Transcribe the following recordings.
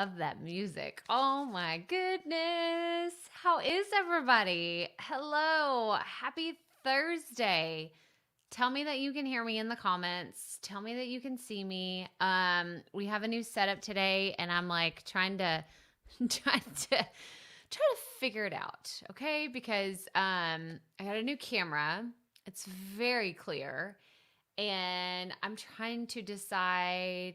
love that music. Oh my goodness. How is everybody? Hello. Happy Thursday. Tell me that you can hear me in the comments. Tell me that you can see me. We have a new setup today and I'm like trying to figure it out, okay? Because I got a new camera. It's very clear and I'm trying to decide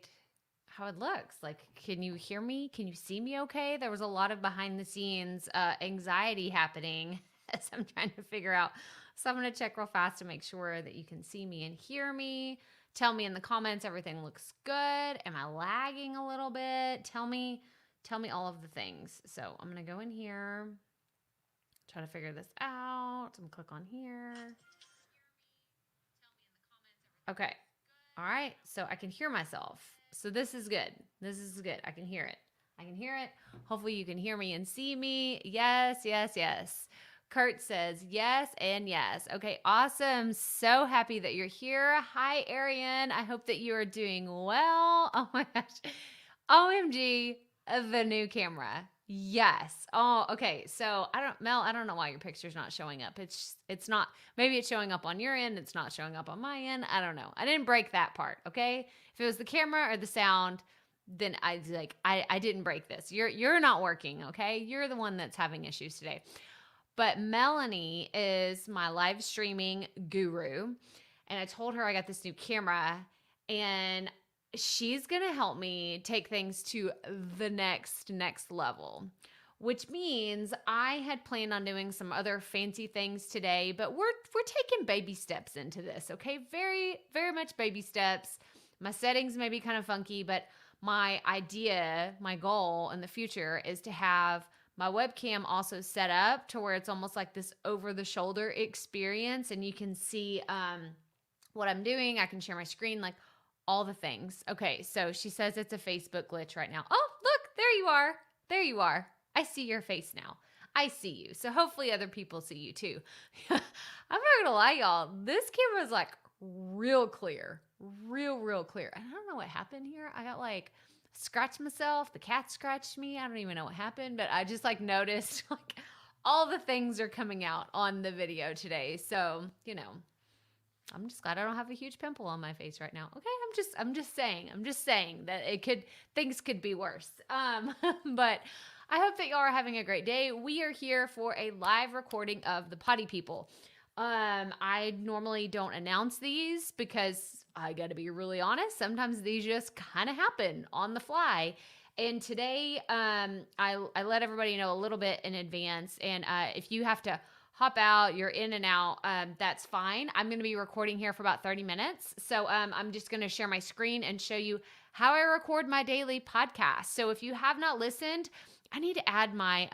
how it looks. Like, can you hear me? Can you see me okay? There was a lot of behind the scenes anxiety happening as I'm trying to figure out. So I'm going to check real fast to make sure that you can see me and hear me. Tell me in the comments everything looks good. Am I lagging a little bit? Tell me all of the things. So I'm going to go in here, try to figure this out. I'm going to click on here. Okay. All right. So I can hear myself. So this is good. This is good. I can hear it. Hopefully you can hear me and see me. Yes, yes, yes. Kurt says yes and yes. Okay, awesome. So happy that you're here. Hi, Arian. I hope that you are doing well. Oh my gosh. OMG, the new camera. Yes. Oh, okay. So Mel, I don't know why your picture's not showing up. It's not, maybe it's showing up on your end. It's not showing up on my end. I don't know. I didn't break that part. Okay. If it was the camera or the sound, then I didn't break this. You're not working. Okay. You're the one that's having issues today. But Melanie is my live streaming guru. And I told her I got this new camera and she's going to help me take things to the next level, which means I had planned on doing some other fancy things today, but we're taking baby steps into this. Okay. Very, very much baby steps. My settings may be kind of funky, but my idea, my goal in the future is to have my webcam also set up to where it's almost like this over the shoulder experience, and you can see what I'm doing. I can share my screen, like all the things. Okay, so she says it's a Facebook glitch right now. Oh, look, there you are. There you are. I see your face now. I see you. So hopefully other people see you too. I'm not gonna lie, y'all. This camera is like real clear. Real clear. And I don't know what happened here. I got like scratched myself. The cat scratched me. I don't even know what happened, but I just like noticed like all the things are coming out on the video today. So, you know, I'm just glad I don't have a huge pimple on my face right now. Okay, I'm just saying that things could be worse. But I hope that y'all are having a great day. We are here for a live recording of the Potty People. I normally don't announce these because I got to be really honest. Sometimes these just kind of happen on the fly. And today, I let everybody know a little bit in advance. And if you have to hop out, you're in and out, that's fine. I'm going to be recording here for about 30 minutes. So I'm just going to share my screen and show you how I record my daily podcast. So if you have not listened, I need to add my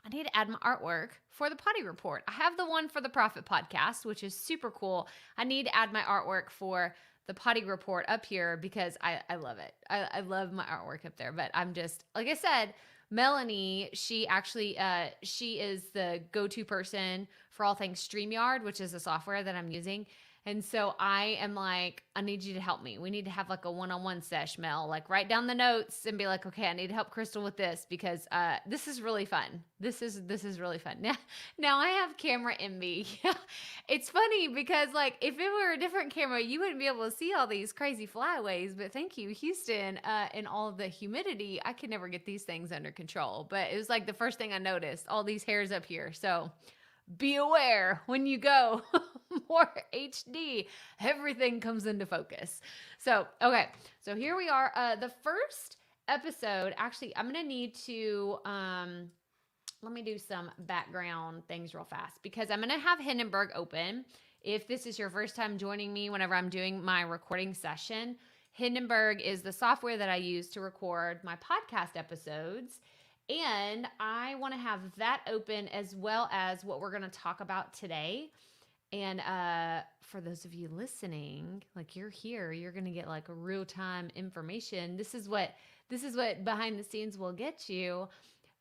artwork for the Potty Report. I have the one for the Profit Podcast, which is super cool. I need to add my artwork for the Potty Report up here because I love it. I love my artwork up there. But I'm just, like I said, Melanie, she is the go-to person for all things StreamYard, which is the software that I'm using. And so I am like, I need you to help me. We need to have like a one-on-one sesh, Mel, like write down the notes and be like, okay, I need to help Crystal with this because this is really fun. This is really fun. Now I have camera envy. It's funny because like if it were a different camera, you wouldn't be able to see all these crazy flyaways. But thank you, Houston, and all the humidity, I could never get these things under control. But it was like the first thing I noticed, all these hairs up here. So be aware when you go more HD, everything comes into focus. So, okay. So here we are. The first episode, actually, I'm going to need to, let me do some background things real fast because I'm going to have Hindenburg open. If this is your first time joining me whenever I'm doing my recording session, Hindenburg is the software that I use to record my podcast episodes. And I want to have that open as well as what we're going to talk about today. And for those of you listening, like you're here, you're going to get like real-time information. This is what behind the scenes will get you.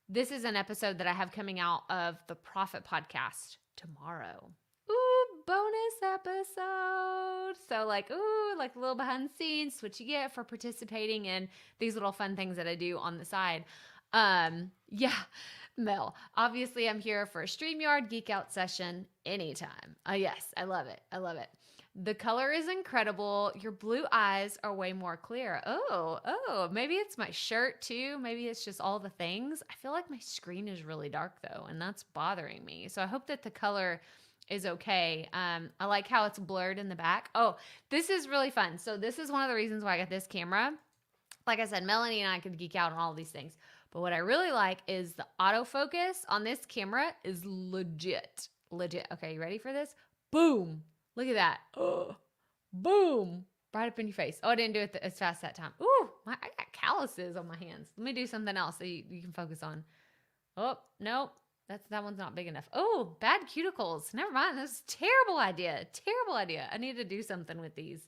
This is an episode that I have coming out of the Profit Podcast tomorrow. Ooh, bonus episode. So like a little behind the scenes, what you get for participating in these little fun things that I do on the side. Yeah, Mel, obviously I'm here for a StreamYard Geek Out session anytime. Yes, I love it. I love it. The color is incredible. Your blue eyes are way more clear. Oh, maybe it's my shirt too. Maybe it's just all the things. I feel like my screen is really dark though, and that's bothering me. So I hope that the color is okay. I like how it's blurred in the back. Oh, this is really fun. So this is one of the reasons why I got this camera. Like I said, Melanie and I could geek out on all these things. But what I really like is the autofocus on this camera is legit. Okay, you ready for this? Boom. Look at that. Oh, boom. Right up in your face. Oh, I didn't do it as fast that time. Ooh, I got calluses on my hands. Let me do something else that you can focus on. Oh, nope. That one's not big enough. Oh, bad cuticles. Never mind. That's a terrible idea. Terrible idea. I need to do something with these.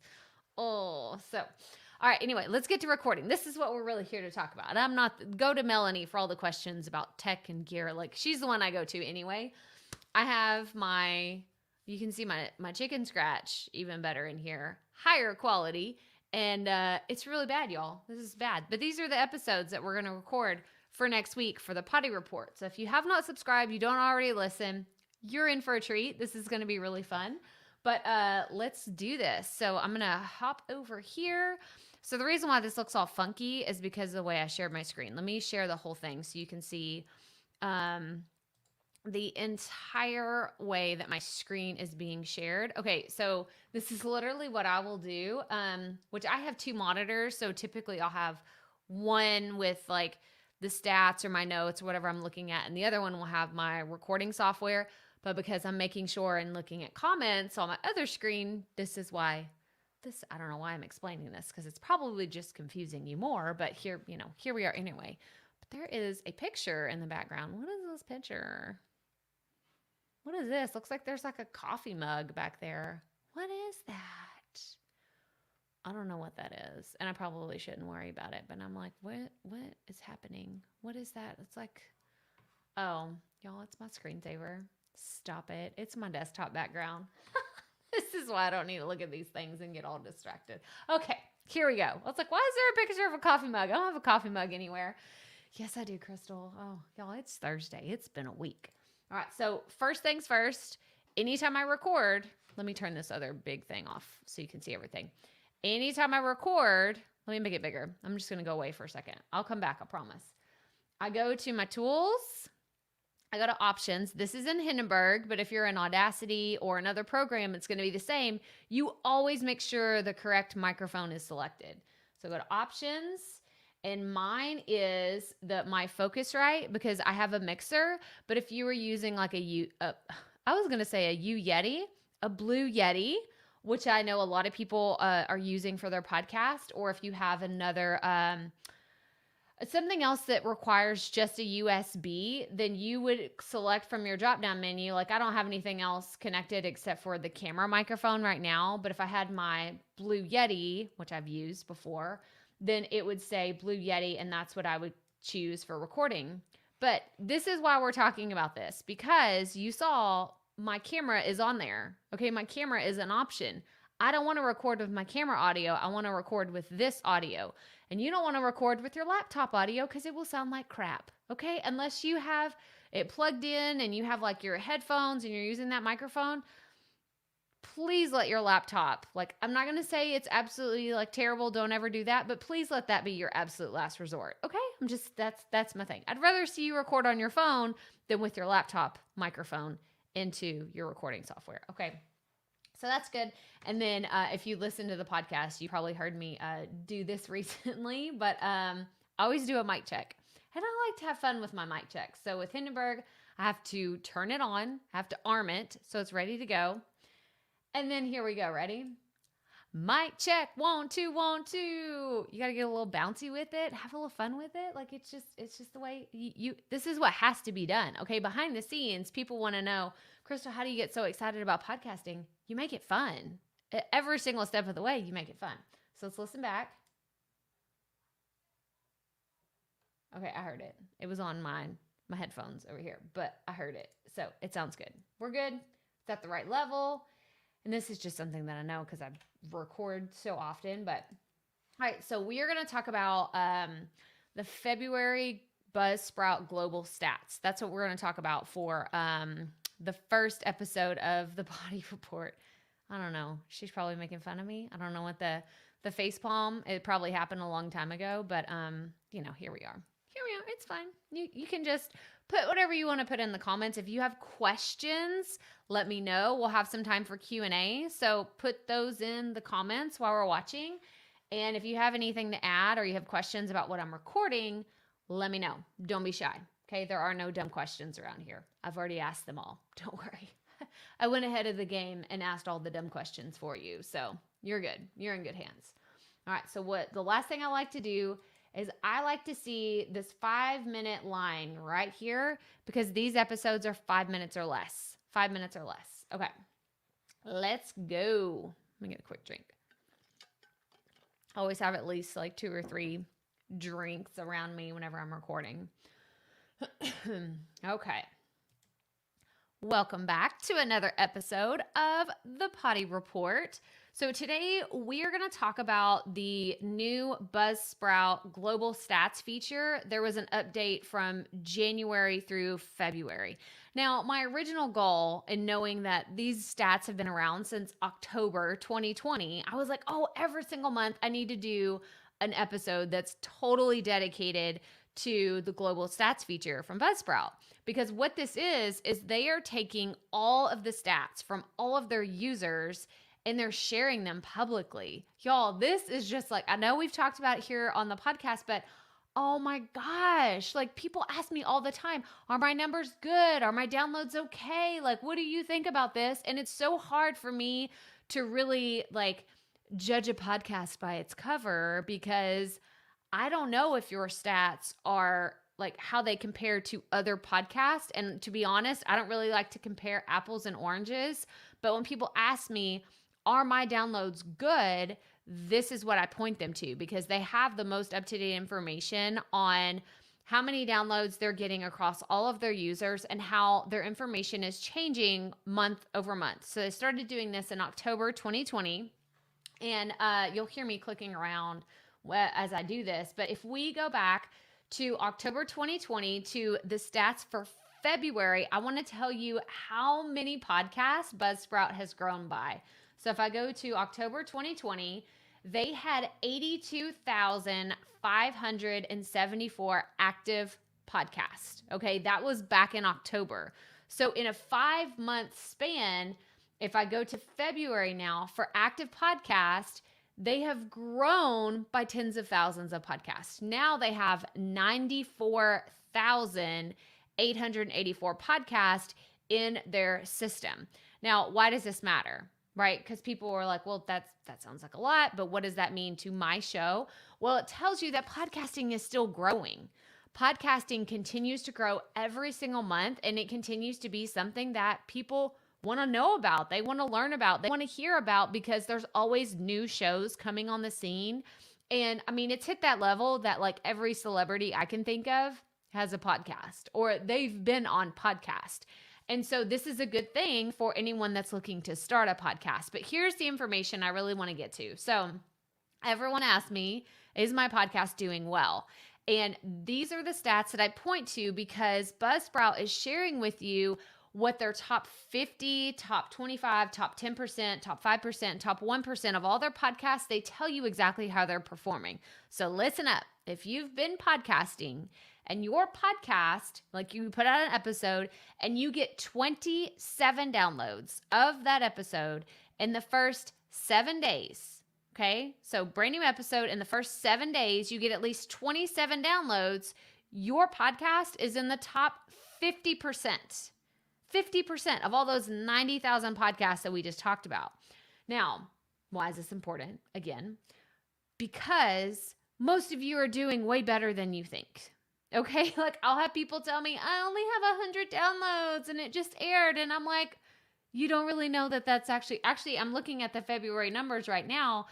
Oh, so... All right, anyway, let's get to recording. This is what we're really here to talk about. Go to Melanie for all the questions about tech and gear. Like, she's the one I go to anyway. I have you can see my chicken scratch even better in here. Higher quality. And it's really bad, y'all. This is bad. But these are the episodes that we're going to record for next week for the Potty Report. So if you have not subscribed, you don't already listen, you're in for a treat. This is going to be really fun. But let's do this. So I'm going to hop over here. So the reason why this looks all funky is because of the way I shared my screen. Let me share the whole thing so you can see the entire way that my screen is being shared. Okay, so this is literally what I will do, which I have two monitors. So typically I'll have one with like the stats or my notes or whatever I'm looking at, and the other one will have my recording software. But because I'm making sure and looking at comments on my other screen, I don't know why I'm explaining this because it's probably just confusing you more, but here we are anyway. But There is a picture in the background. What is this picture? What is this? Looks like there's like a coffee mug back there. What is that? I don't know what that is. And I probably shouldn't worry about it, but I'm like, what is happening? What is that? It's like, oh, y'all, it's my screensaver. Stop it. It's my desktop background. This is why I don't need to look at these things and get all distracted. Okay, here we go. I was like, why is there a picture of a coffee mug? I don't have a coffee mug anywhere. Yes, I do, Crystal. Oh, y'all, it's Thursday. It's been a week. All right, so first things first, anytime I record, let me turn this other big thing off so you can see everything. Anytime I record, let me make it bigger. I'm just going to go away for a second. I'll come back, I promise. I go to my tools. I go to options. This is in Hindenburg, but if you're in Audacity or another program, it's going to be the same. You always make sure the correct microphone is selected. So go to options, and mine is my Focusrite because I have a mixer. But if you were using like I was going to say a Yeti, a Blue Yeti, which I know a lot of people are using for their podcast, or if you have another something else that requires just a USB, then you would select from your drop-down menu. Like I don't have anything else connected except for the camera microphone right now. But if I had my Blue Yeti, which I've used before, then it would say Blue Yeti, and that's what I would choose for recording. But this is why we're talking about this, because you saw my camera is on there. Okay, my camera is an option. I don't want to record with my camera audio. I want to record with this audio. And you don't want to record with your laptop audio because it will sound like crap, okay? Unless you have it plugged in and you have like your headphones and you're using that microphone, please let your laptop, like I'm not going to say it's absolutely like terrible, don't ever do that, but please let that be your absolute last resort, okay? That's my thing. I'd rather see you record on your phone than with your laptop microphone into your recording software, okay? So that's good. And then if you listen to the podcast, you probably heard me do this recently, but I always do a mic check. And I like to have fun with my mic check. So with Hindenburg, I have to turn it on, I have to arm it so it's ready to go. And then here we go. Ready? Mic check. 1, 2, 1, 2. You got to get a little bouncy with it. Have a little fun with it. Like it's just the way you this is what has to be done. Okay. Behind the scenes, people want to know, Crystal, how do you get so excited about podcasting? You make it fun. Every single step of the way, you make it fun. So let's listen back. Okay, I heard it. It was on my headphones over here, but I heard it. So it sounds good. We're good. It's at the right level. And this is just something that I know because I record so often. But all right, so we are going to talk about the February Buzzsprout Global Stats. That's what we're going to talk about for the first episode of the Body Report. I don't know. She's probably making fun of me. I don't know what the facepalm, it probably happened a long time ago, but here we are. Here we are. It's fine. You can just put whatever you want to put in the comments. If you have questions, let me know. We'll have some time for Q&A. So put those in the comments while we're watching. And if you have anything to add or you have questions about what I'm recording, let me know. Don't be shy. Okay, there are no dumb questions around here. I've already asked them all. Don't worry. I went ahead of the game and asked all the dumb questions for you. So you're good. You're in good hands. All right, so the last thing I like to do is I like to see this 5-minute line right here because these episodes are 5 minutes or less. 5 minutes or less. Okay, let's go. Let me get a quick drink. I always have at least like 2 or 3 drinks around me whenever I'm recording. Okay. Welcome back to another episode of the Potty Report. So today we are going to talk about the new Buzzsprout Global Stats feature. There was an update from January through February. Now, my original goal in knowing that these stats have been around since October 2020, I was like, oh, every single month I need to do an episode that's totally dedicated to the global stats feature from Buzzsprout. Because what this is they are taking all of the stats from all of their users and they're sharing them publicly. Y'all, this is just like, I know we've talked about it here on the podcast, but oh my gosh, like people ask me all the time, are my numbers good? Are my downloads okay? Like, what do you think about this? And it's so hard for me to really like judge a podcast by its cover because I don't know if your stats are like how they compare to other podcasts. And to be honest, I don't really like to compare apples and oranges. But when people ask me, are my downloads good? This is what I point them to, because they have the most up-to-date information on how many downloads they're getting across all of their users and how their information is changing month over month. So they started doing this in October 2020. And you'll hear me clicking around as I do this. But if we go back to October 2020 to the stats for February, I want to tell you how many podcasts Buzzsprout has grown by. So if I go to October 2020, they had 82,574 active podcasts. Okay, that was back in October. So in a 5-month span, if I go to February now for active podcast, they have grown by tens of thousands of podcasts. Now they have 94,884 podcasts in their system. Now, why does this matter? Right? Because people were like, well, that sounds like a lot, but what does that mean to my show? Well, it tells you that podcasting is still growing. Podcasting continues to grow every single month, and it continues to be something that people want to know about. They want to learn about. They want to hear about, because there's always new shows coming on the scene. And I mean, it's hit that level that like every celebrity I can think of has a podcast, or they've been on podcast. And so this is a good thing for anyone that's looking to start a podcast. But here's the information I really want to get to. So everyone asked me, is my podcast doing well? And these are the stats that I point to, because Buzzsprout is sharing with you what their top 50, top 25, top 10%, top 5%, top 1% of all their podcasts, they tell you exactly how they're performing. So listen up. If you've been podcasting and your podcast, like you put out an episode and you get 27 downloads of that episode in the first 7 days, okay? So brand new episode, in the first 7 days, you get at least 27 downloads. Your podcast is in the top 50%. 50% of all those 90,000 podcasts that we just talked about. Now, why is this important? Again, because most of you are doing way better than you think. Okay? Like I'll have people tell me, I only have 100 downloads and it just aired. And I'm like, you don't really know that that's actually, I'm looking at the February numbers right now,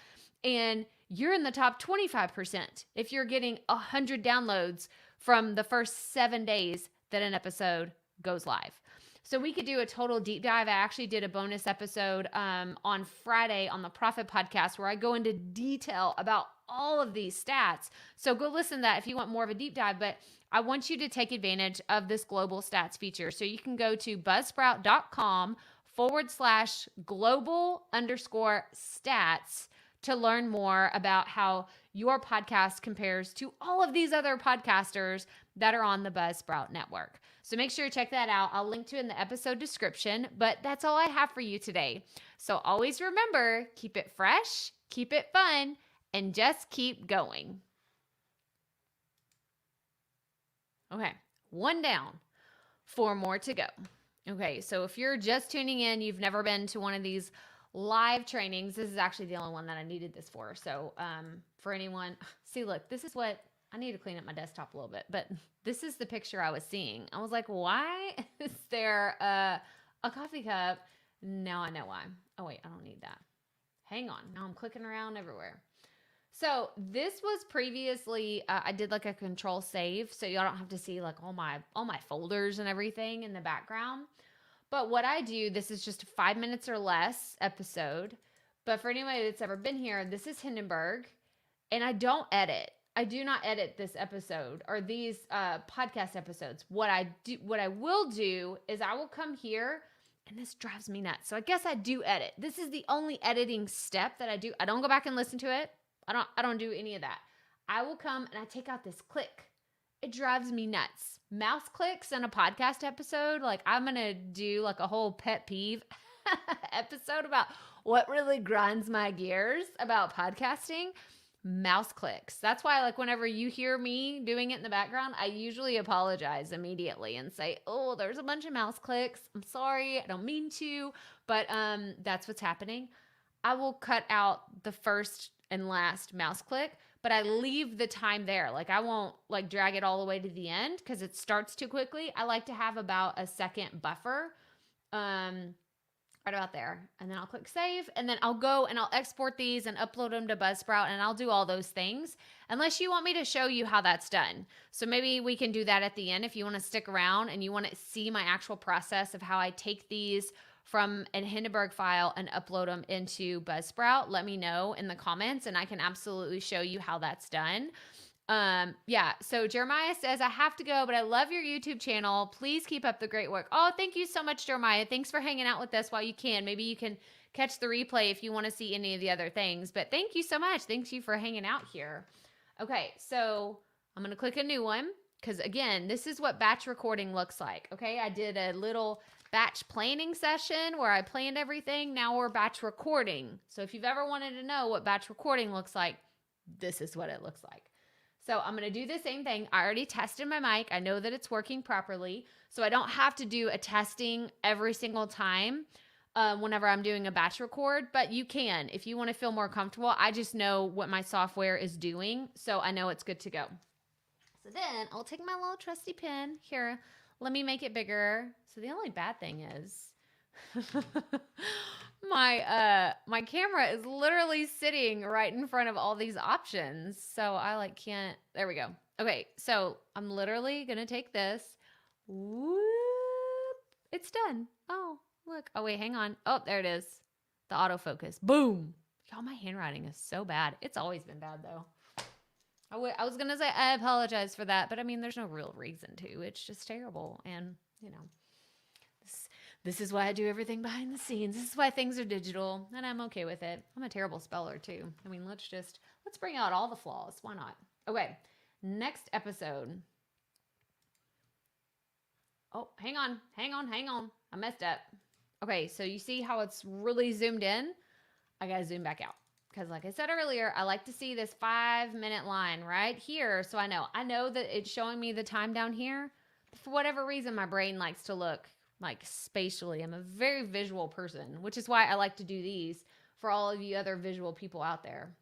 and you're in the top 25% if you're getting 100 downloads from the first 7 days that an episode goes live. So we could do a total deep dive. I actually did a bonus episode on Friday on the Profit Podcast where I go into detail about all of these stats. So go listen to that if you want more of a deep dive. But I want you to take advantage of this global stats feature. So you can go to buzzsprout.com/global_stats to learn more about how your podcast compares to all of these other podcasters that are on the Buzzsprout network. So make sure you check that out. I'll link to it in the episode description, but that's all I have for you today. So always remember, keep it fresh, keep it fun, and just keep going. Okay, 1 down, 4 more to go. Okay, so if you're just tuning in, you've never been to one of these live trainings, this is actually the only one that I needed this for. So for anyone, see, look, this is what, I need to clean up my desktop a little bit, but this is the picture I was seeing. I was like, why is there a coffee cup? Now I know why. Oh wait, I don't need that. Hang on, now I'm clicking around everywhere. So this was previously, I did like a control save, so y'all don't have to see like all my folders and everything in the background. But what I do, this is just a 5 minutes or less episode. But for anybody that's ever been here, this is Hindenburg, and I don't edit. I do not edit this episode or these podcast episodes. What I will do is I will come here, and this drives me nuts. So I guess I do edit. This is the only editing step that I do. I don't go back and listen to it. I don't do any of that. I will come and I take out this click. It drives me nuts. Mouse clicks in a podcast episode. Like I'm going to do like a whole pet peeve episode about what really grinds my gears about podcasting. Mouse clicks. That's why like whenever you hear me doing it in the background, I usually apologize immediately and say, oh, there's a bunch of mouse clicks. I'm sorry. I don't mean to, but that's what's happening. I will cut out the first and last mouse click, but but I leave the time there. Like I won't like drag it all the way to the end because it starts too quickly. I like to have about a second buffer. Right about there. And then I'll click save, and then I'll go and I'll export these and upload them to Buzzsprout, and I'll do all those things unless you want me to show you how that's done. So maybe we can do that at the end if you want to stick around and you want to see my actual process of how I take these from an Hindenburg file and upload them into Buzzsprout. Let me know in the comments and I can absolutely show you how that's done. Yeah. So Jeremiah says, I have to go, but I love your YouTube channel. Please keep up the great work. Oh, thank you so much, Jeremiah. Thanks for hanging out with us while you can. Maybe you can catch the replay if you want to see any of the other things, but thank you so much. Thank you for hanging out here. Okay. So I'm going to click a new one because again, this is what batch recording looks like. Okay. I did a little batch planning session where I planned everything. Now we're batch recording. So if you've ever wanted to know what batch recording looks like, this is what it looks like. So I'm going to do the same thing. I already tested my mic. I know that it's working properly. So I don't have to do a testing every single time whenever I'm doing a batch record, but you can if you want to feel more comfortable. I just know what my software is doing, so I know it's good to go. So then I'll take my little trusty pen. Here, let me make it bigger. So the only bad thing is my camera is literally sitting right in front of all these options. So I can't, there we go. Okay. So I'm literally going to take this. Whoop. It's done. Oh, look. Oh, wait, hang on. Oh, there it is. The autofocus. Boom. Y'all, my handwriting is so bad. It's always been bad though. I was going to say, I apologize for that, but I mean, there's no real reason to. It's just terrible. And this is why I do everything behind the scenes. This is why things are digital, and I'm okay with it. I'm a terrible speller too. I mean, let's bring out all the flaws. Why not? Okay, next episode. Oh, hang on. I messed up. Okay, so you see how it's really zoomed in? I gotta zoom back out. Because like I said earlier, I like to see this 5-minute line right here. So I know that it's showing me the time down here. For whatever reason, my brain likes to look like spatially. I'm a very visual person, which is why I like to do these for all of you other visual people out there.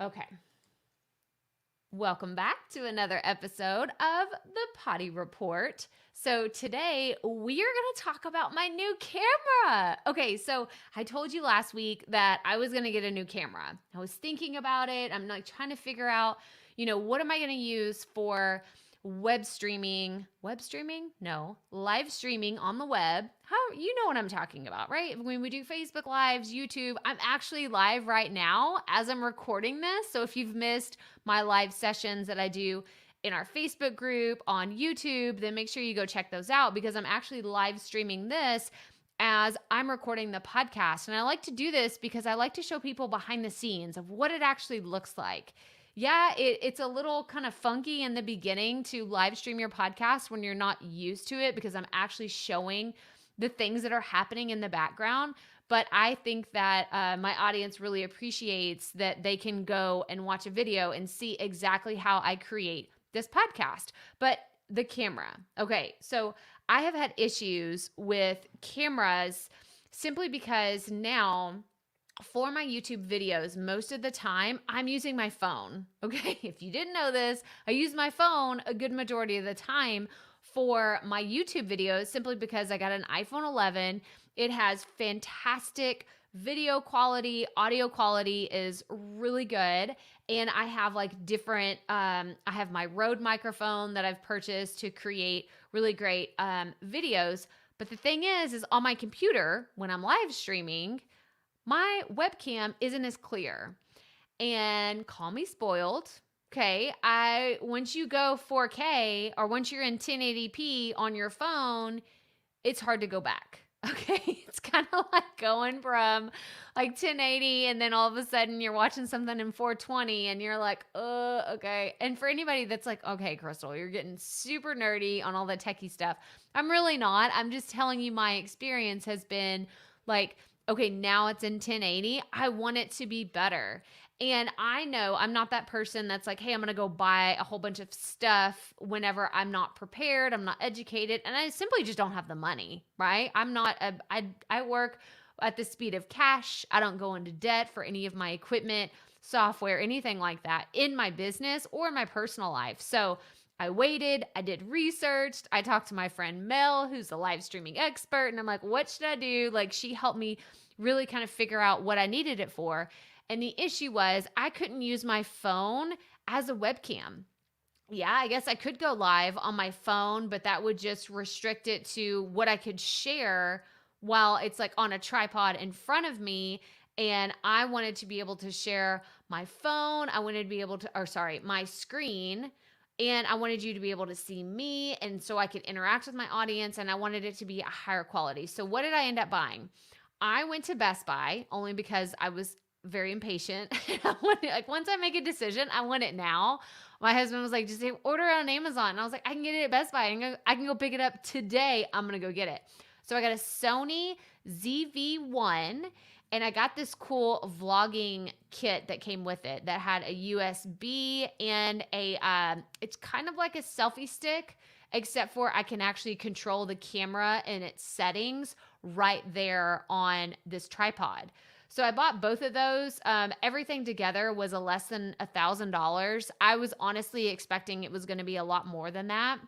Okay. Welcome back to another episode of the Potty Report. So today we are going to talk about my new camera. Okay, so I told you last week that I was going to get a new camera. I was thinking about it. I'm trying to figure out, what am I going to use for live streaming on the web. You know what I'm talking about, right? When we do Facebook Lives, YouTube, I'm actually live right now as I'm recording this. So if you've missed my live sessions that I do in our Facebook group on YouTube, then make sure you go check those out because I'm actually live streaming this as I'm recording the podcast. And I like to do this because I like to show people behind the scenes of what it actually looks like. Yeah, it's a little kind of funky in the beginning to live stream your podcast when you're not used to it because I'm actually showing the things that are happening in the background. But I think that my audience really appreciates that they can go and watch a video and see exactly how I create this podcast. But the camera. Okay, so I have had issues with cameras simply because now for my YouTube videos, most of the time, I'm using my phone. Okay, if you didn't know this, I use my phone a good majority of the time for my YouTube videos simply because I got an iPhone 11. It has fantastic video quality, audio quality is really good. And I have different, I have my Rode microphone that I've purchased to create really great videos. But the thing is on my computer, when I'm live streaming, my webcam isn't as clear. And call me spoiled. Okay. Once you go 4K or once you're in 1080p on your phone, it's hard to go back. Okay. It's kind of like going from 1080 and then all of a sudden you're watching something in 420 and you're like, okay. And for anybody that's like, okay, Crystal, you're getting super nerdy on all the techie stuff. I'm really not. I'm just telling you my experience has been okay, now it's in 1080. I want it to be better. And I know I'm not that person that's like, hey, I'm going to go buy a whole bunch of stuff whenever I'm not prepared, I'm not educated, and I simply just don't have the money, right? I work at the speed of cash. I don't go into debt for any of my equipment. software, anything like that in my business or my personal life. So I waited, I did research, I talked to my friend Mel, who's a live streaming expert, and I'm like, what should I do? Like, she helped me really kind of figure out what I needed it for. And the issue was I couldn't use my phone as a webcam. Yeah, I guess I could go live on my phone, but that would just restrict it to what I could share while it's like on a tripod in front of me. And I wanted to be able to share my phone. I wanted to be able to, my screen. And I wanted you to be able to see me. And so I could interact with my audience. And I wanted it to be a higher quality. So what did I end up buying? I went to Best Buy only because I was very impatient. Like, once I make a decision, I want it now. My husband was like, just order it on Amazon. And I was like, I can get it at Best Buy. I can go pick it up today. I'm going to go get it. So I got a Sony ZV-1 and I got this cool vlogging kit that came with it that had a USB and it's kind of like a selfie stick, except for I can actually control the camera and its settings right there on this tripod. So I bought both of those. Everything together was less than $1,000. I was honestly expecting it was going to be a lot more than that.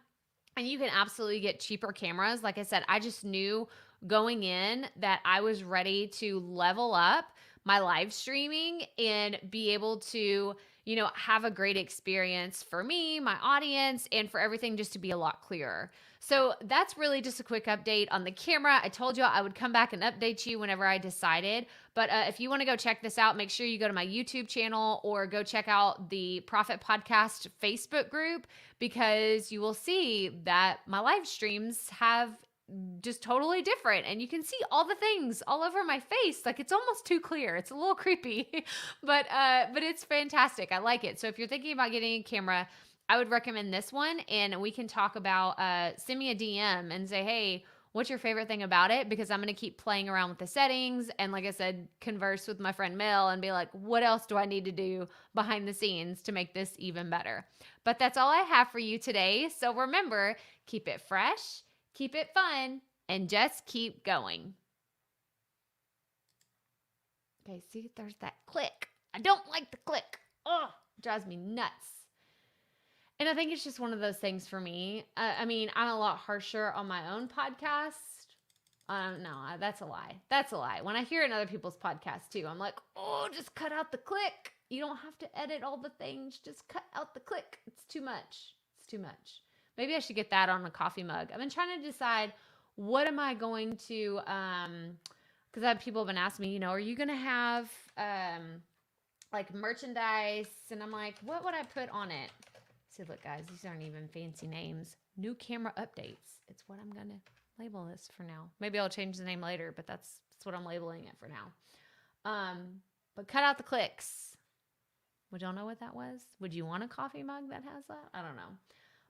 And you can absolutely get cheaper cameras. Like I said, I just knew going in that I was ready to level up my live streaming and be able to, have a great experience for me, my audience, and for everything just to be a lot clearer. So that's really just a quick update on the camera. I told you I would come back and update you whenever I decided. But if you want to go check this out, make sure you go to my YouTube channel or go check out the Profit Podcast Facebook group, because you will see that my live streams have just totally different, and you can see all the things all over my face. Like, it's almost too clear. It's a little creepy, but it's fantastic. I like it. So if you're thinking about getting a camera, I would recommend this one, and we can talk about, send me a DM and say, hey, what's your favorite thing about it? Because I'm going to keep playing around with the settings. And like I said, converse with my friend Mel and be like, what else do I need to do behind the scenes to make this even better? But that's all I have for you today. So remember, keep it fresh, keep it fun, and just keep going. Okay, see, there's that click. I don't like the click. Oh, it drives me nuts. And I think it's just one of those things for me. I'm a lot harsher on my own podcast. No, that's a lie. That's a lie. When I hear in other people's podcasts too, I'm like, oh, just cut out the click. You don't have to edit all the things. Just cut out the click. It's too much. It's too much. Maybe I should get that on a coffee mug. I've been trying to decide, what am I going to, because people have been asking me, are you going to have like merchandise? And I'm like, what would I put on it? See, look, guys, these aren't even fancy names. New camera updates. It's what I'm going to label this for now. Maybe I'll change the name later, but that's what I'm labeling it for now. But cut out the clicks. Would y'all know what that was? Would you want a coffee mug that has that? I don't know.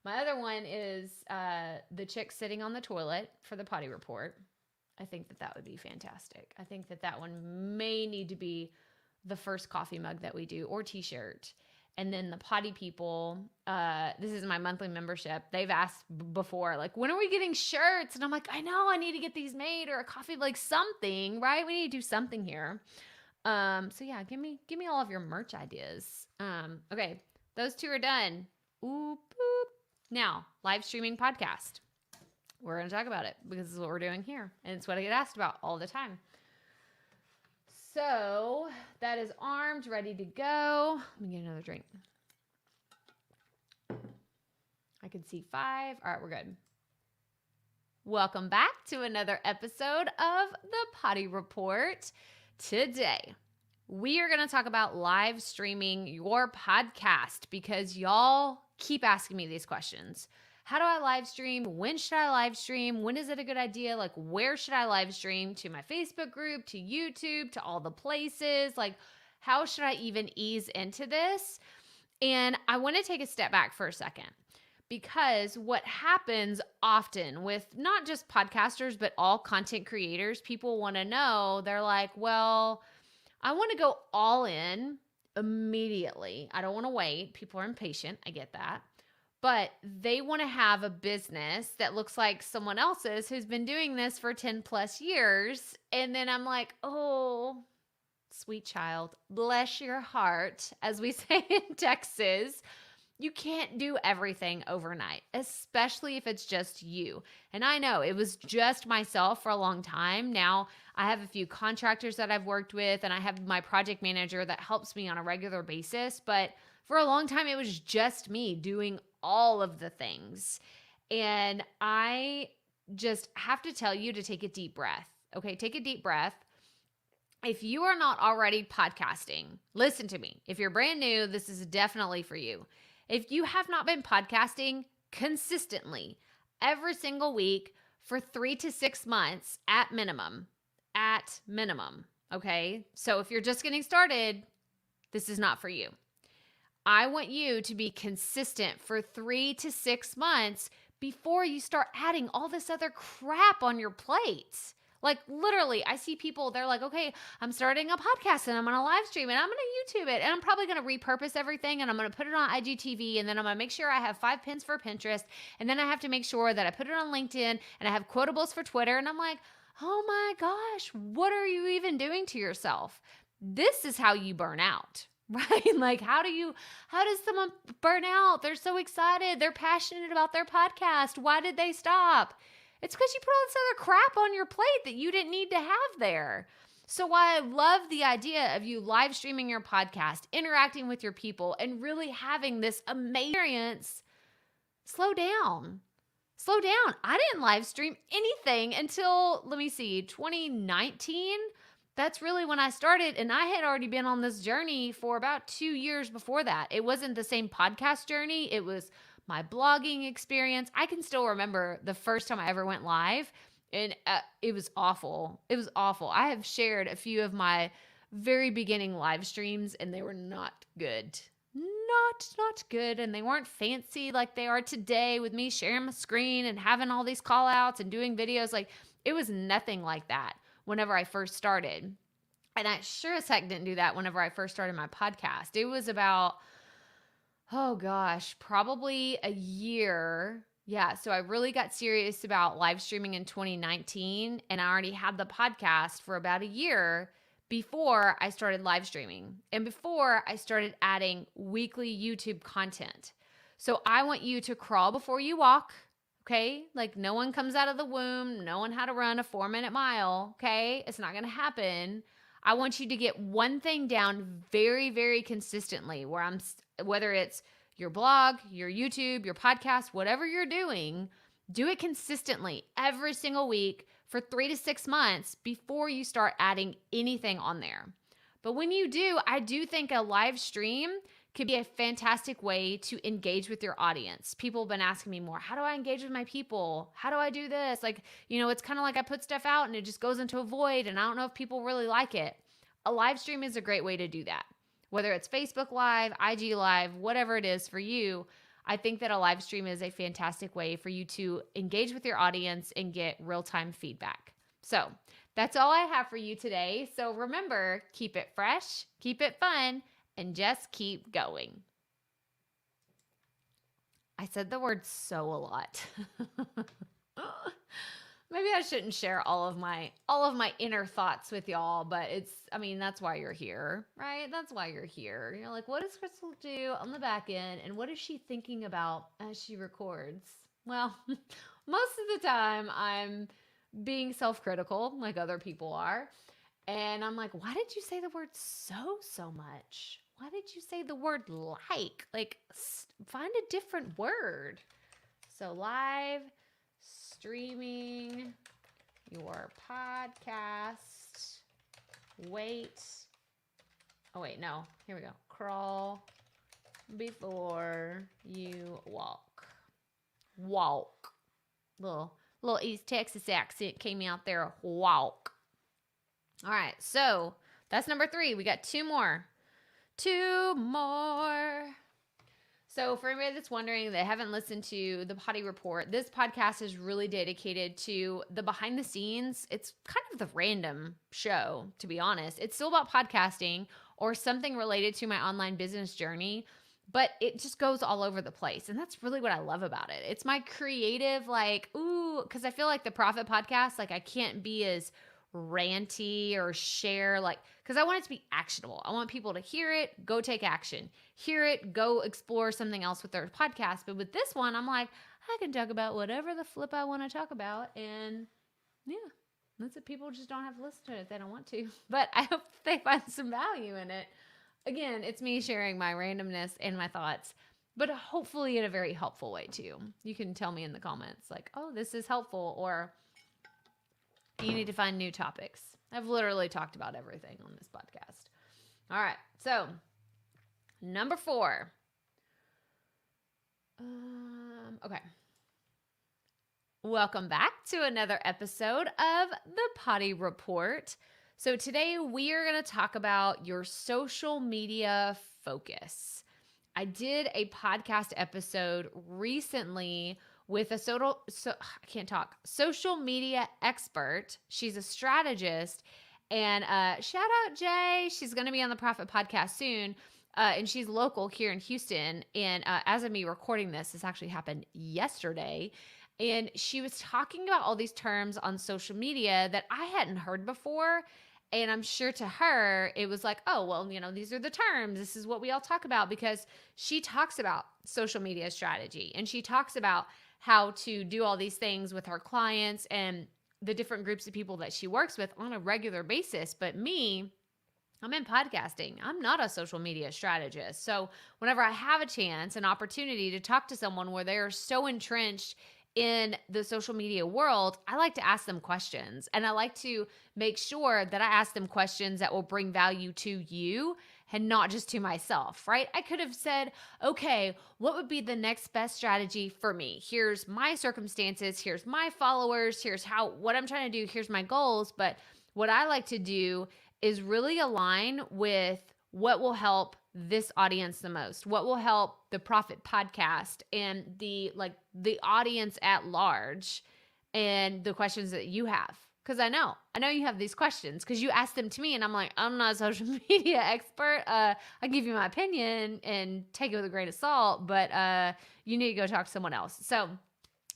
My other one is the chick sitting on the toilet for the potty report. I think that would be fantastic. I think that one may need to be the first coffee mug that we do, or t-shirt. And then the potty people, this is my monthly membership. They've asked before, like, when are we getting shirts? And I'm like, I know, I need to get these made, or a coffee, like something, right? We need to do something here. So yeah, give me all of your merch ideas. Okay, those two are done. Oop, boop. Now, live streaming podcast. We're going to talk about it because this is what we're doing here. And it's what I get asked about all the time. So that is armed, ready to go. Let me get another drink. I can see 5. All right, we're good. Welcome back to another episode of the Potty Report. Today, we are going to talk about live streaming your podcast, because y'all keep asking me these questions. How do I live stream? When should I live stream? When is it a good idea? Like, where should I live stream? To my Facebook group, to YouTube, to all the places? Like, how should I even ease into this? And I want to take a step back for a second, because what happens often with not just podcasters, but all content creators, people want to know, they're like, well, I want to go all in immediately. I don't want to wait. People are impatient. I get that. But they want to have a business that looks like someone else's who's been doing this for 10 plus years. And then I'm like, oh, sweet child, bless your heart, as we say in Texas. You can't do everything overnight, especially if it's just you. And I know it was just myself for a long time. Now I have a few contractors that I've worked with, and I have my project manager that helps me on a regular basis. But for a long time, it was just me doing all of the things. And I just have to tell you to take a deep breath. Okay, take a deep breath. If you are not already podcasting, listen to me. If you're brand new, this is definitely for you. If you have not been podcasting consistently every single week for 3 to 6 months at minimum, okay? So if you're just getting started, this is not for you. I want you to be consistent for 3 to 6 months before you start adding all this other crap on your plate. Like literally, I see people, they're like, okay, I'm starting a podcast and I'm going to live stream and I'm going to YouTube it and I'm probably going to repurpose everything and I'm going to put it on IGTV and then I'm going to make sure I have 5 pins for Pinterest and then I have to make sure that I put it on LinkedIn and I have quotables for Twitter. And I'm like, oh my gosh, what are you even doing to yourself? This is how you burn out, right? Like how does someone burn out? They're so excited. They're passionate about their podcast. Why did they stop? It's because you put all this other crap on your plate that you didn't need to have there. So while I love the idea of you live streaming your podcast, interacting with your people, and really having this amazing experience, slow down. Slow down. I didn't live stream anything until, 2019. That's really when I started, and I had already been on this journey for about 2 years before that. It wasn't the same podcast journey. It was my blogging experience. I can still remember the first time I ever went live, and it was awful. It was awful. I have shared a few of my very beginning live streams, and they were not good. Not good, and they weren't fancy like they are today with me sharing my screen and having all these call outs and doing videos. Like, it was nothing like that whenever I first started. And I sure as heck didn't do that whenever I first started my podcast. It was about probably a year. Yeah, so I really got serious about live streaming in 2019, and I already had the podcast for about a year before I started live streaming and before I started adding weekly YouTube content. So I want you to crawl before you walk, okay? Like no one comes out of the womb, no one had to run a 4-minute mile, okay? It's not going to happen. I want you to get one thing down very, very consistently whether it's your blog, your YouTube, your podcast, whatever you're doing, do it consistently every single week for 3 to 6 months before you start adding anything on there. But when you do, I do think a live stream could be a fantastic way to engage with your audience. People have been asking me more, how do I engage with my people? How do I do this? Like, it's kind of like I put stuff out and it just goes into a void and I don't know if people really like it. A live stream is a great way to do that. Whether it's Facebook Live, IG Live, whatever it is for you, I think that a live stream is a fantastic way for you to engage with your audience and get real-time feedback. So that's all I have for you today. So remember, keep it fresh, keep it fun, and just keep going. I said the word "so" a lot. Maybe I shouldn't share all of my inner thoughts with y'all, but that's why you're here, right? That's why you're here. You're like, what does Crystal do on the back end? And what is she thinking about as she records? Well, most of the time I'm being self-critical like other people are. And I'm like, why did you say the word so much? Why did you say the word like? Like, find a different word. So live streaming your podcast. Wait. Oh, wait, no. Here we go. Crawl before you walk. Walk. Little East Texas accent came out there. Walk. All right, so that's number 3. We got 2 more. 2 more. So for anybody that's wondering, that haven't listened to the Potty Report, this podcast is really dedicated to the behind the scenes. It's kind of the random show, to be honest. It's still about podcasting or something related to my online business journey, but it just goes all over the place. And that's really what I love about it. It's my creative, because I feel like the Profit Podcast, I can't be as ranty or share, like, because I want it to be actionable. I want people to hear it, go take action, hear it, go explore something else with their podcast. But with this one, I'm like, I can talk about whatever the flip I want to talk about. And yeah, that's it. People just don't have to listen to it if they don't want to. But I hope they find some value in it. Again, it's me sharing my randomness and my thoughts, but hopefully in a very helpful way too. You can tell me in the comments like, oh, this is helpful, or you need to find new topics. I've literally talked about everything on this podcast. All right. So number 4. Okay. Welcome back to another episode of the Potty Report. So today we are going to talk about your social media focus. I did a podcast episode recently with a social media expert. She's a strategist, and shout out Jay. She's going to be on the Profit Podcast soon. And she's local here in Houston. And as of me recording this actually happened yesterday. And she was talking about all these terms on social media that I hadn't heard before. And I'm sure to her, it was like, oh, well, these are the terms. This is what we all talk about, because she talks about social media strategy, and she talks about how to do all these things with her clients and the different groups of people that she works with on a regular basis. But me, I'm in podcasting. I'm not a social media strategist. So whenever I have a chance, an opportunity to talk to someone where they are so entrenched in the social media world, I like to ask them questions, and I like to make sure that I ask them questions that will bring value to you and not just to myself, right? I could have said, okay, what would be the next best strategy for me? Here's my circumstances. Here's my followers. Here's what I'm trying to do. Here's my goals. But what I like to do is really align with what will help this audience the most, what will help the Profit Podcast and the audience at large, and the questions that you have. Because I know you have these questions because you asked them to me, and I'm like, I'm not a social media expert. I give you my opinion and take it with a grain of salt, but you need to go talk to someone else. So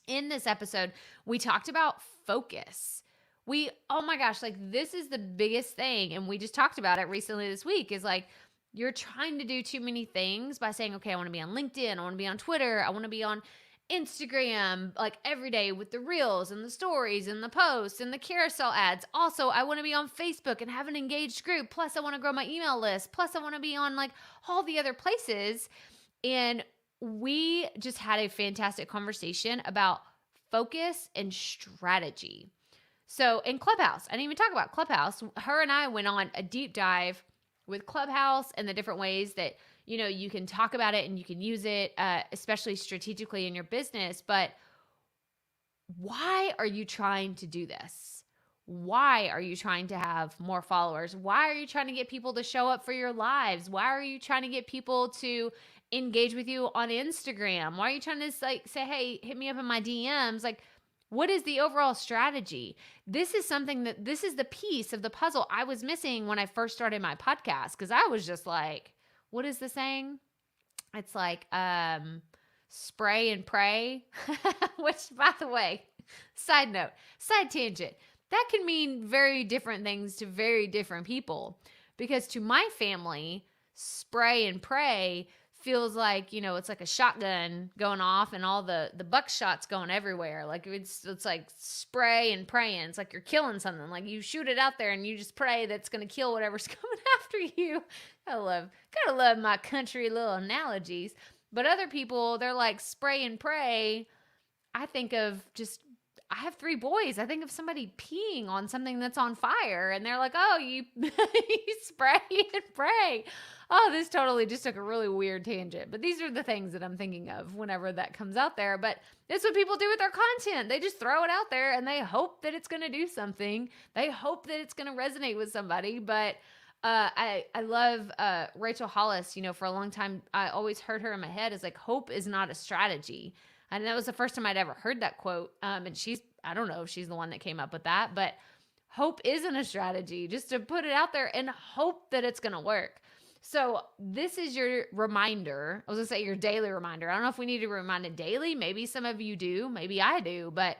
in this episode, we talked about focus. Oh my gosh, this is the biggest thing. And we just talked about it recently this week, is like, you're trying to do too many things by saying, okay, I want to be on LinkedIn. I want to be on Twitter. I want to be on Instagram, like every day with the reels and the stories and the posts and the carousel ads. Also, I want to be on Facebook and have an engaged group. Plus, I want to grow my email list. Plus, I want to be on all the other places. And we just had a fantastic conversation about focus and strategy. So in Clubhouse, I didn't even talk about Clubhouse. Her and I went on a deep dive with Clubhouse and the different ways that, you can talk about it and you can use it, especially strategically in your business. But why are you trying to do this? Why are you trying to have more followers? Why are you trying to get people to show up for your lives? Why are you trying to get people to engage with you on Instagram? Why are you trying to say, hey, hit me up in my DMs? What is the overall strategy? This is the piece of the puzzle I was missing when I first started my podcast, because I was just like, what is the saying? It's like spray and pray, which, by the way, side tangent, that can mean very different things to very different people, because to my family, spray and pray feels like, it's like a shotgun going off and all the buckshots going everywhere. It's like spray and praying. It's like you're killing something. Like you shoot it out there and you just pray that's going to kill whatever's coming after you. Gotta love my country little analogies. But other people, they're like spray and pray. I have 3 boys. I think of somebody peeing on something that's on fire, and they're like, oh, you spray and pray. Oh, this totally just took a really weird tangent. But these are the things that I'm thinking of whenever that comes out there. But it's what people do with their content. They just throw it out there and they hope that it's going to do something. They hope that it's going to resonate with somebody. But I love Rachel Hollis. For a long time, I always heard her in my head as hope is not a strategy. And that was the first time I'd ever heard that quote. And I don't know if she's the one that came up with that, but hope isn't a strategy, just to put it out there and hope that it's going to work. So this is your reminder. I was going to say your daily reminder. I don't know if we need to remind it daily. Maybe some of you do. Maybe I do. But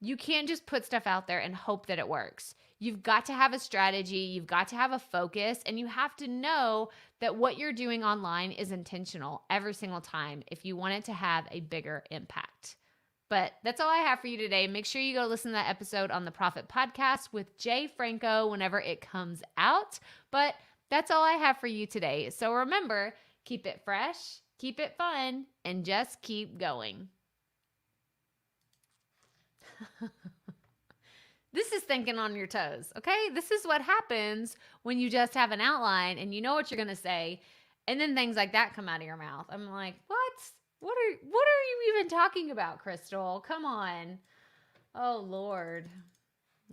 You can't just put stuff out there and hope that it works. You've got to have a strategy, you've got to have a focus, and you have to know that what you're doing online is intentional every single time if you want it to have a bigger impact. But that's all I have for you today. Make sure you go listen to that episode on the Profit Podcast with Jay Franco whenever it comes out. But that's all I have for you today. So remember, keep it fresh, keep it fun, and just keep going. This is thinking on your toes, okay? This is what happens when you just have an outline and you know what you're going to say, and then things like that come out of your mouth. I'm like, what? What are you even talking about, Crystal? Come on. Oh, Lord.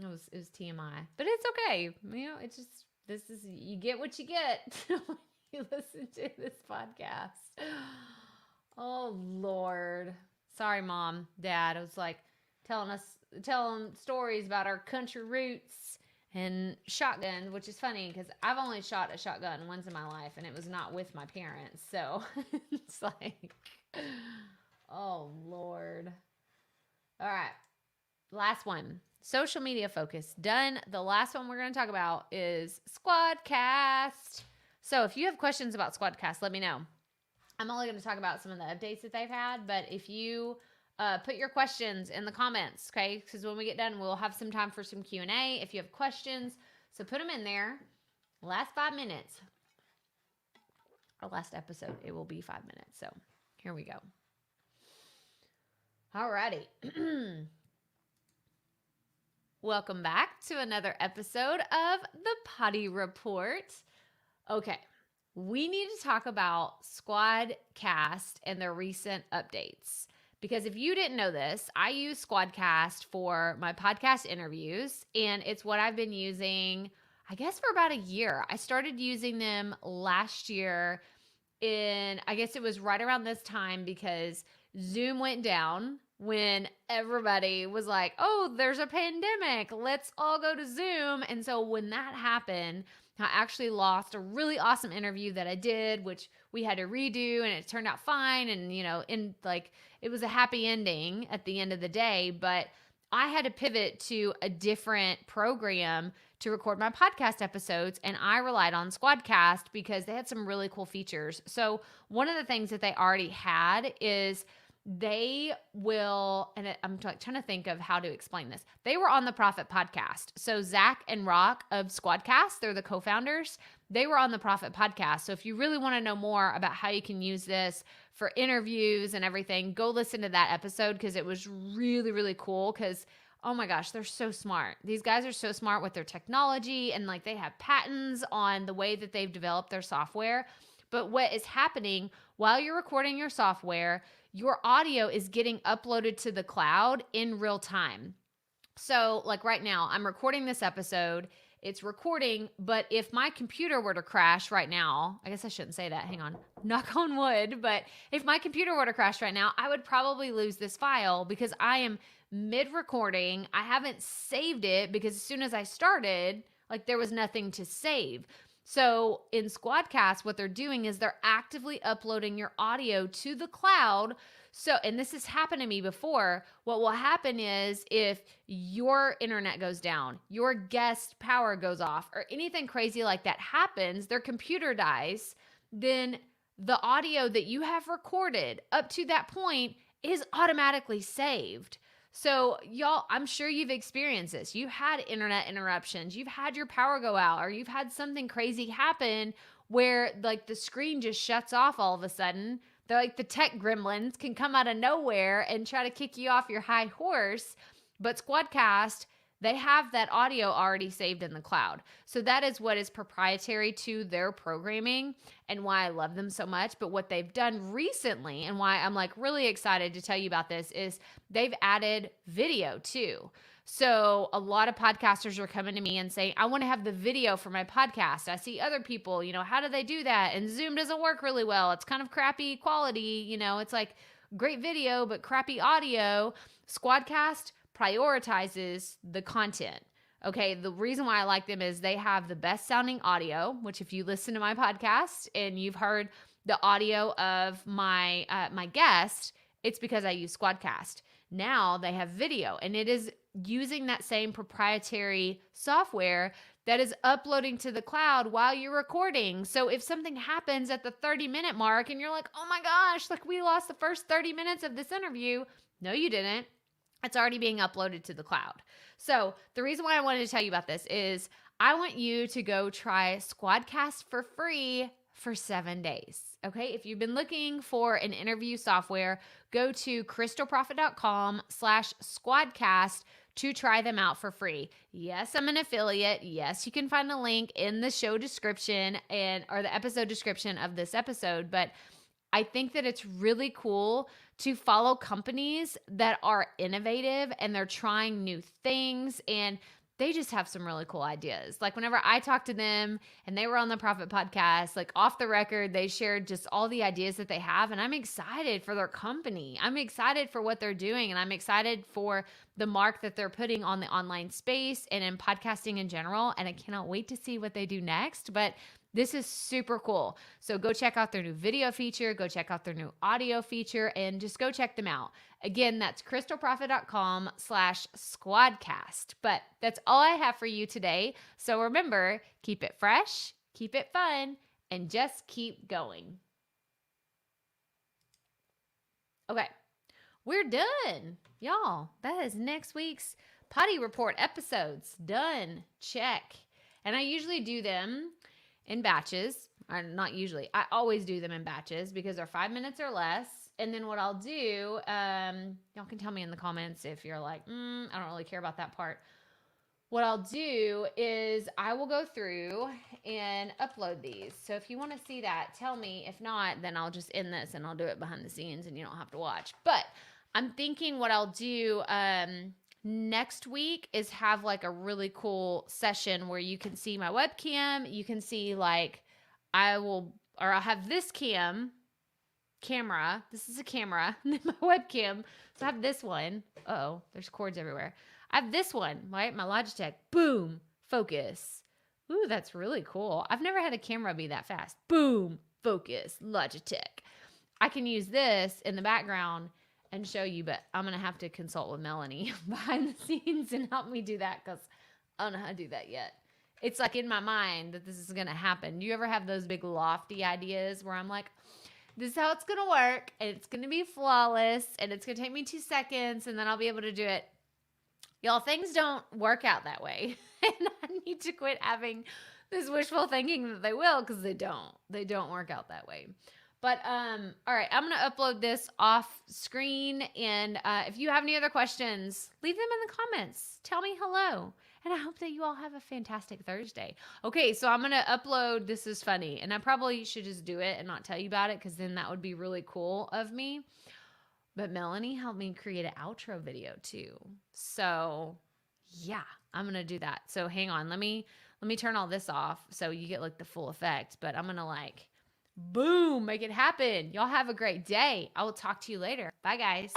It was TMI. But it's okay. You know, it's just, you get what you get when you listen to this podcast. Oh, Lord. Sorry, Mom, Dad. I was like telling stories about our country roots and shotguns, which is funny because I've only shot a shotgun once in my life, and it was not with my parents. So it's like, oh, Lord. All right. Last one. Social media focus. Done. The last one we're going to talk about is Squadcast. So if you have questions about Squadcast, let me know. I'm only going to talk about some of the updates that they've had, but if you put your questions in the comments, okay? Because when we get done, we'll have some time for some Q&A if you have questions. So put them in there. Last 5 minutes. Our last episode, it will be 5 minutes. So here we go. Alrighty. Welcome back to another episode of the Potty Report. Okay. We need to talk about Squadcast and their recent updates. Because if you didn't know this, I use Squadcast for my podcast interviews, and it's what I've been using, I guess, for about a year. I started using them last year I guess it was right around this time because Zoom went down when everybody was like, oh, there's a pandemic. Let's all go to Zoom. And so when that happened, I actually lost a really awesome interview that I did, which we had to redo, and it turned out fine. And, you know, it was a happy ending at the end of the day, but I had to pivot to a different program to record my podcast episodes, and I relied on Squadcast because they had some really cool features. So one of the things that they already had is they will, and I'm trying to think of how to explain this. They were on the Profit Podcast. So Zach and Rock of Squadcast, they're the co-founders. They were on the Profit Podcast. So if you really want to know more about how you can use this for interviews and everything, go listen to that episode because it was really, really cool because, oh my gosh, they're so smart. These guys are so smart with their technology, and like they have patents on the way that they've developed their software. But what is happening while you're recording your software, your audio is getting uploaded to the cloud in real time. So like right now, I'm recording this episode. It's recording, but if my computer were to crash right now, I guess I shouldn't say that. Hang on. Knock on wood. But if my computer were to crash right now, I would probably lose this file because I am mid-recording. I haven't saved it because as soon as I started, like there was nothing to save. So in Squadcast, what they're doing is they're actively uploading your audio to the cloud. So, and this has happened to me before, what will happen is if your internet goes down, your guest power goes off, or anything crazy like that happens, their computer dies, then the audio that you have recorded up to that point is automatically saved. So y'all, I'm sure you've experienced this. You've had internet interruptions. You've had your power go out, or you've had something crazy happen where like the screen just shuts off all of a sudden. They're like the tech gremlins can come out of nowhere and try to kick you off your high horse. But Squadcast, they have that audio already saved in the cloud. So that is what is proprietary to their programming and why I love them so much. But what they've done recently and why I'm like really excited to tell you about this is they've added video too. So a lot of podcasters are coming to me and saying, I want to have the video for my podcast. I see other people, you know, how do they do that? And Zoom doesn't work really well. It's kind of crappy quality. You know, it's like great video, but crappy audio. Squadcast prioritizes the content. Okay, the reason why I like them is they have the best sounding audio, which if you listen to my podcast and you've heard the audio of my my guest, it's because I use Squadcast. Now they have video, and it is using that same proprietary software that is uploading to the cloud while you're recording. So if something happens at the 30-minute mark and you're like, oh my gosh, like we lost the first 30 minutes of this interview. No, you didn't. It's already being uploaded to the cloud. So the reason why I wanted to tell you about this is I want you to go try Squadcast for free for 7 days. Okay. If you've been looking for an interview software, go to crystalprofit.com/squadcast to try them out for free. Yes, I'm an affiliate. Yes, you can find a link in the show description or the episode description of this episode, but I think that it's really cool to follow companies that are innovative and they're trying new things and they just have some really cool ideas. Like whenever I talked to them and they were on the Profit Podcast, like off the record, they shared just all the ideas that they have. And I'm excited for their company. I'm excited for what they're doing. And I'm excited for the mark that they're putting on the online space and in podcasting in general. And I cannot wait to see what they do next. But this is super cool. So go check out their new video feature, go check out their new audio feature, and just go check them out. Again, that's crystalprofit.com/squadcast. But that's all I have for you today. So remember, keep it fresh, keep it fun, and just keep going. Okay, we're done. Y'all, that is next week's Potty Report episodes. Done. Check. And I usually do them in batches, or not usually. I always do them in batches because they're 5 minutes or less. And then what I'll do, y'all can tell me in the comments if you're like, I don't really care about that part. What I'll do is I will go through and upload these. So if you want to see that, tell me. If not, then I'll just end this and I'll do it behind the scenes and you don't have to watch. But I'm thinking what I'll do next week is have like a really cool session where you can see my webcam. You can see like I'll have this camera. This is a camera, and then my webcam. So I have this one. Uh-oh, there's cords everywhere. I have this one, right? My Logitech. Boom, focus. Ooh, that's really cool. I've never had a camera be that fast. Boom, focus, Logitech. I can use this in the background and show you, but I'm going to have to consult with Melanie behind the scenes and help me do that because I don't know how to do that yet. It's like in my mind that this is going to happen. Do you ever have those big lofty ideas where I'm like, this is how it's going to work and it's going to be flawless and it's going to take me 2 seconds and then I'll be able to do it. Y'all, things don't work out that way. And I need to quit having this wishful thinking that they will because they don't. They don't work out that way. But, all right, I'm going to upload this off screen. And if you have any other questions, leave them in the comments. Tell me hello. And I hope that you all have a fantastic Thursday. Okay, so I'm going to upload. This is funny. And I probably should just do it and not tell you about it because then that would be really cool of me. But Melanie helped me create an outro video too. So, yeah, I'm going to do that. So hang on. Let me turn all this off so you get like the full effect. But I'm going to like, boom, make it happen. Y'all have a great day. I will talk to you later. Bye, guys.